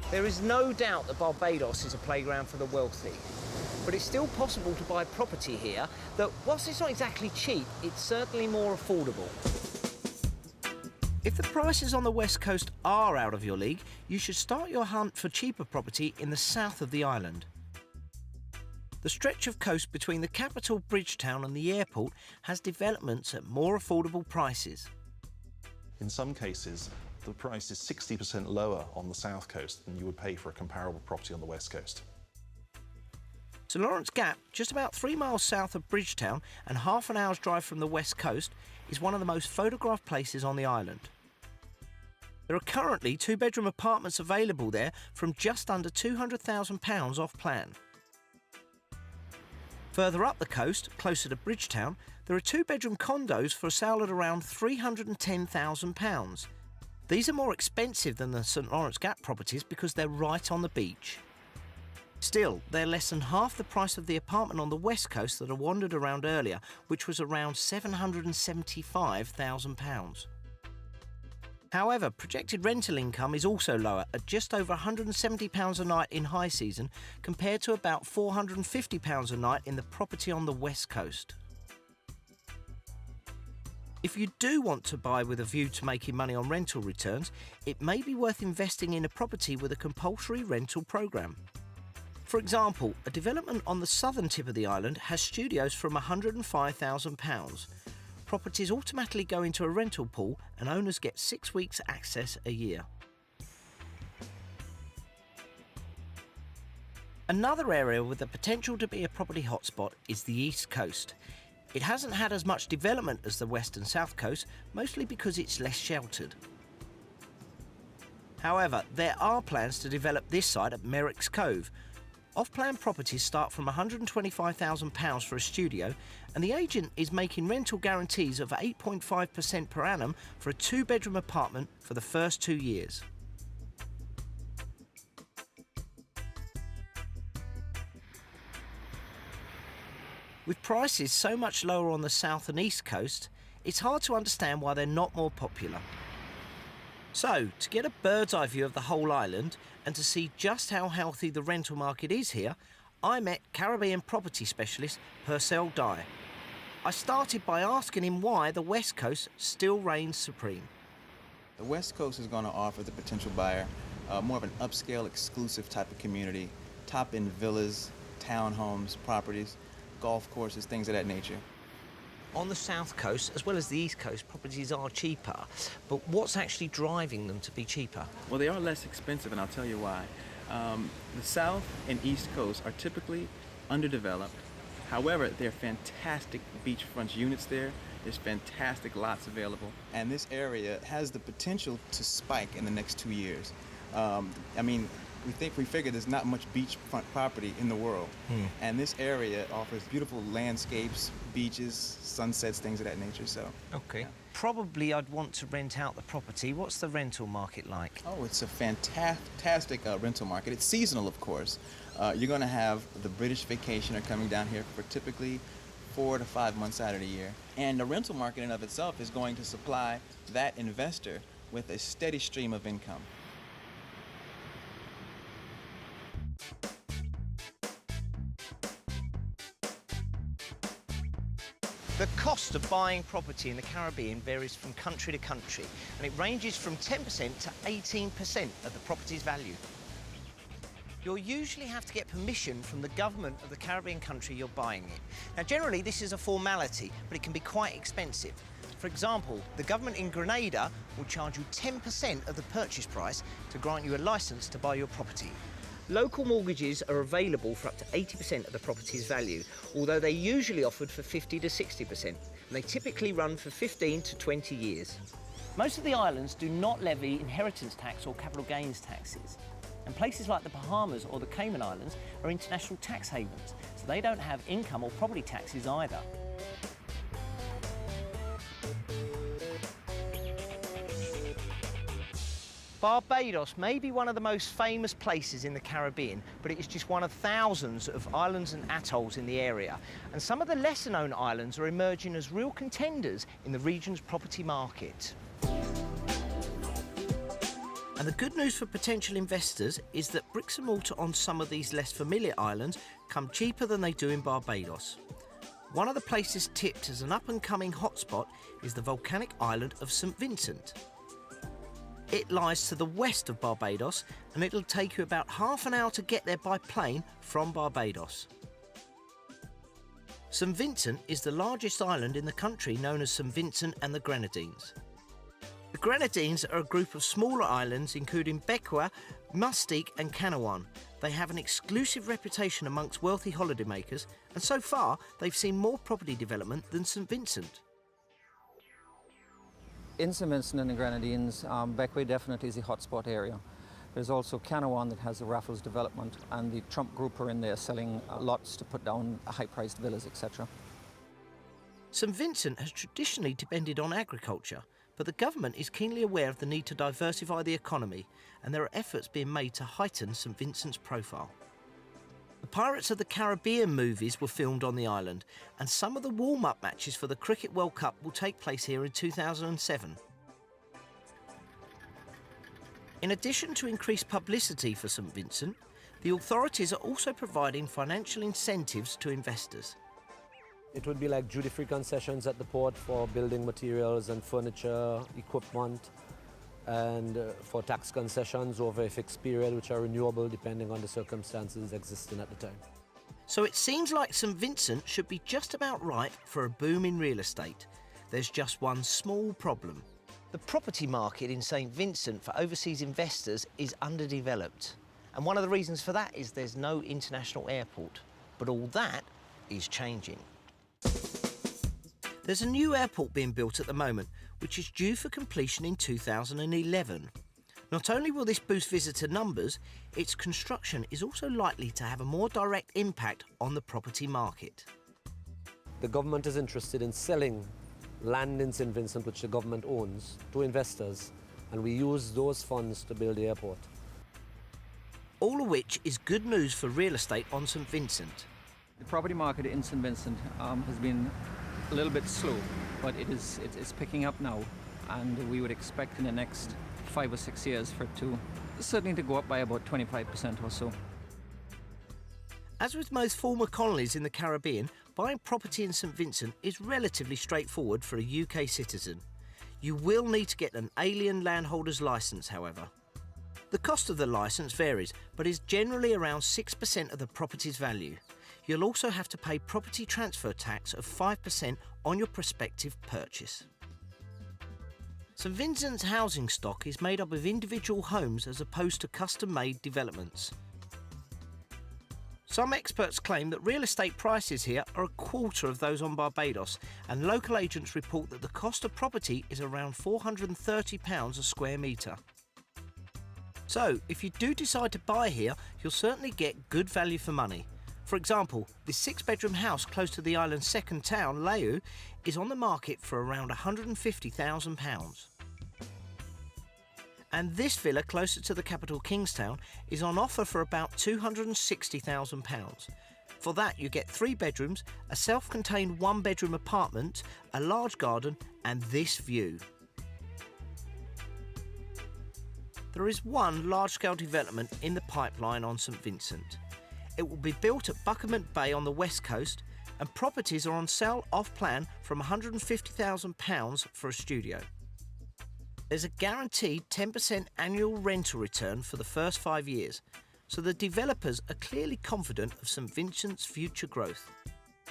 There is no doubt that Barbados is a playground for the wealthy, but it's still possible to buy property here that, whilst it's not exactly cheap, it's certainly more affordable. If the prices on the west coast are out of your league, you should start your hunt for cheaper property in the south of the island. The stretch of coast between the capital Bridgetown and the airport has developments at more affordable prices. In some cases, the price is 60% lower on the south coast than you would pay for a comparable property on the west coast. St Lawrence Gap, just about 3 miles south of Bridgetown and half an hour's drive from the west coast, is one of the most photographed places on the island. There are currently 2-bedroom apartments available there from just under £200,000 off plan. Further up the coast, closer to Bridgetown, there are 2-bedroom condos for sale at around £310,000. These are more expensive than the St Lawrence Gap properties because they're right on the beach. Still, they're less than half the price of the apartment on the west coast that I wandered around earlier, which was around £775,000. However, projected rental income is also lower at just over £170 a night in high season compared to about £450 a night in the property on the west coast. If you do want to buy with a view to making money on rental returns, it may be worth investing in a property with a compulsory rental programme. For example, a development on the southern tip of the island has studios from £105,000. Properties automatically go into a rental pool and owners get 6 weeks access a year. Another area with the potential to be a property hotspot is the East Coast. It hasn't had as much development as the West and South Coast, mostly because it's less sheltered. However, there are plans to develop this site at Merrick's Cove. Off-plan properties start from £125,000 for a studio, and the agent is making rental guarantees of 8.5% per annum for a 2-bedroom apartment for the first 2 years. With prices so much lower on the south and east coast, it's hard to understand why they're not more popular. So, to get a bird's eye view of the whole island and to see just how healthy the rental market is here, I met Caribbean property specialist Purcell Dye. I started by asking him why the West Coast still reigns supreme. The West Coast is going to offer the potential buyer more of an upscale, exclusive type of community, top-end villas, townhomes, properties, golf courses, things of that nature. On the south coast, as well as the east coast, properties are cheaper, but what's actually driving them to be cheaper? Well, they are less expensive, and I'll tell you why. The south and east coast are typically underdeveloped. However, there are fantastic beachfront units there. There's fantastic lots available. And this area has the potential to spike in the next 2 years. We figure there's not much beachfront property in the world. And this area offers beautiful landscapes, beaches, sunsets, things of that nature. So, okay. Yeah. Probably I'd want to rent out the property. What's the rental market like? Oh, it's a fantastic rental market. It's seasonal, of course. You're going to have the British vacationer coming down here for typically 4 to 5 months out of the year. And the rental market in and of itself is going to supply that investor with a steady stream of income. The cost of buying property in the Caribbean varies from country to country, and it ranges from 10% to 18% of the property's value. You'll usually have to get permission from the government of the Caribbean country you're buying in. Now, generally, this is a formality, but it can be quite expensive. For example, the government in Grenada will charge you 10% of the purchase price to grant you a licence to buy your property. Local mortgages are available for up to 80% of the property's value, although they're usually offered for 50 to 60%, and they typically run for 15 to 20 years. Most of the islands do not levy inheritance tax or capital gains taxes, and places like the Bahamas or the Cayman Islands are international tax havens, so they don't have income or property taxes either. Barbados may be one of the most famous places in the Caribbean, but it is just one of thousands of islands and atolls in the area. And some of the lesser-known islands are emerging as real contenders in the region's property market. And the good news for potential investors is that bricks and mortar on some of these less familiar islands come cheaper than they do in Barbados. One of the places tipped as an up-and-coming hotspot is the volcanic island of St Vincent. It lies to the west of Barbados, and it'll take you about half an hour to get there by plane from Barbados. St Vincent is the largest island in the country, known as St Vincent and the Grenadines. The Grenadines are a group of smaller islands including Bequia, Mustique and Canawan. They have an exclusive reputation amongst wealthy holidaymakers, and so far they've seen more property development than St Vincent. In St Vincent and the Grenadines, Bequia definitely is a hotspot area. There's also Canawan that has the Raffles development, and the Trump Group are in there selling lots to put down high-priced villas, etc. St Vincent has traditionally depended on agriculture, but the government is keenly aware of the need to diversify the economy, and there are efforts being made to heighten St Vincent's profile. The Pirates of the Caribbean movies were filmed on the island, and some of the warm-up matches for the Cricket World Cup will take place here in 2007. In addition to increased publicity for St Vincent, the authorities are also providing financial incentives to investors. It would be like duty-free concessions at the port for building materials and furniture, equipment, and for tax concessions over a fixed period, which are renewable depending on the circumstances existing at the time. So it seems like St Vincent should be just about right for a boom in real estate. There's just one small problem. The property market in St Vincent for overseas investors is underdeveloped. And one of the reasons for that is there's no international airport. But all that is changing. There's a new airport being built at the moment, which is due for completion in 2011. Not only will this boost visitor numbers, its construction is also likely to have a more direct impact on the property market. The government is interested in selling land in St Vincent, which the government owns, to investors, and we use those funds to build the airport. All of which is good news for real estate on St Vincent. The property market in St Vincent has been a little bit slow, but it's picking up now, and we would expect in the next 5 or 6 years for it to certainly to go up by about 25% or so. As with most former colonies in the Caribbean, buying property in St Vincent is relatively straightforward for a UK citizen. You will need to get an alien landholder's licence, however. The cost of the licence varies, but is generally around 6% of the property's value. You'll also have to pay property transfer tax of 5% on your prospective purchase. St Vincent's housing stock is made up of individual homes as opposed to custom-made developments. Some experts claim that real estate prices here are a quarter of those on Barbados, and local agents report that the cost of property is around £430 a square metre. So, if you do decide to buy here, you'll certainly get good value for money. For example, this 6-bedroom house close to the island's second town, Leu, is on the market for around £150,000. And this villa closer to the capital Kingstown is on offer for about £260,000. For that you get 3 bedrooms, a self-contained 1-bedroom apartment, a large garden and this view. There is one large-scale development in the pipeline on St Vincent. It will be built at Buckermont Bay on the west coast, and properties are on sale off-plan from £150,000 for a studio. There's a guaranteed 10% annual rental return for the first 5 years, so the developers are clearly confident of St Vincent's future growth.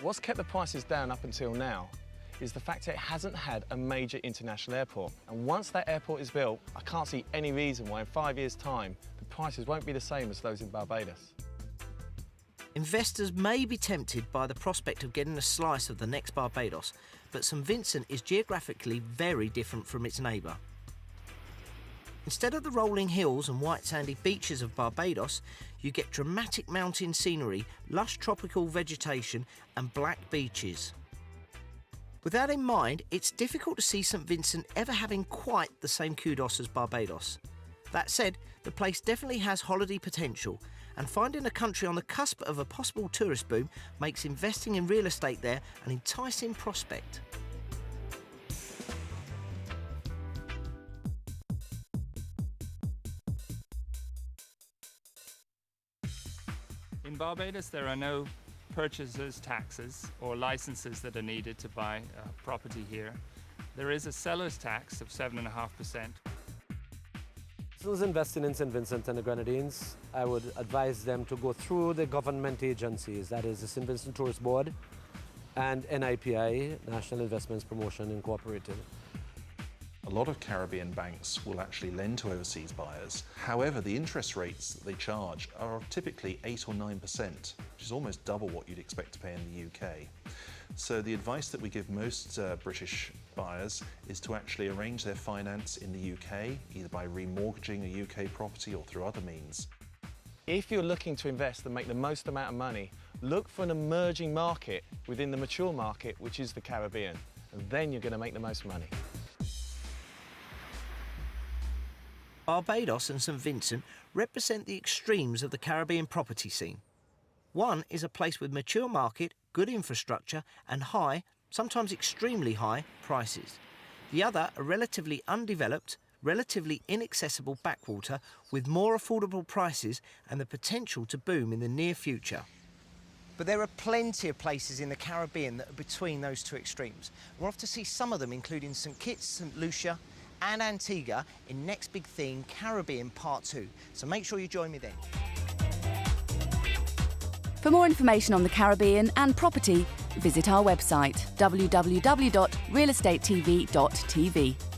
What's kept the prices down up until now is the fact that it hasn't had a major international airport. And once that airport is built, I can't see any reason why in 5 years' time the prices won't be the same as those in Barbados. Investors may be tempted by the prospect of getting a slice of the next Barbados, but St Vincent is geographically very different from its neighbour. Instead of the rolling hills and white sandy beaches of Barbados, you get dramatic mountain scenery, lush tropical vegetation and black beaches. With that in mind, it's difficult to see St Vincent ever having quite the same kudos as Barbados. That said, the place definitely has holiday potential, and finding a country on the cusp of a possible tourist boom makes investing in real estate there an enticing prospect. In Barbados, there are no purchasers' taxes or licenses that are needed to buy property here. There is a seller's tax of 7.5%. Those investing in St. Vincent and the Grenadines, I would advise them to go through the government agencies, that is the St. Vincent Tourist Board and NIPI, National Investments Promotion Incorporated. A lot of Caribbean banks will actually lend to overseas buyers. However, the interest rates that they charge are typically 8 or 9%, which is almost double what you'd expect to pay in the UK. So the advice that we give most British buyers is to actually arrange their finance in the UK, either by remortgaging a UK property or through other means. If you're looking to invest and make the most amount of money, look for an emerging market within the mature market, which is the Caribbean, and then you're going to make the most money. Barbados and St. Vincent represent the extremes of the Caribbean property scene. One is a place with mature market, good infrastructure and high, sometimes extremely high, prices. The other, a relatively undeveloped, relatively inaccessible backwater with more affordable prices and the potential to boom in the near future. But there are plenty of places in the Caribbean that are between those two extremes. We're off to see some of them, including St. Kitts, St. Lucia and Antigua in Next Big Thing Caribbean Part 2. So make sure you join me then. For more information on the Caribbean and property, visit our website www.realestatetv.tv.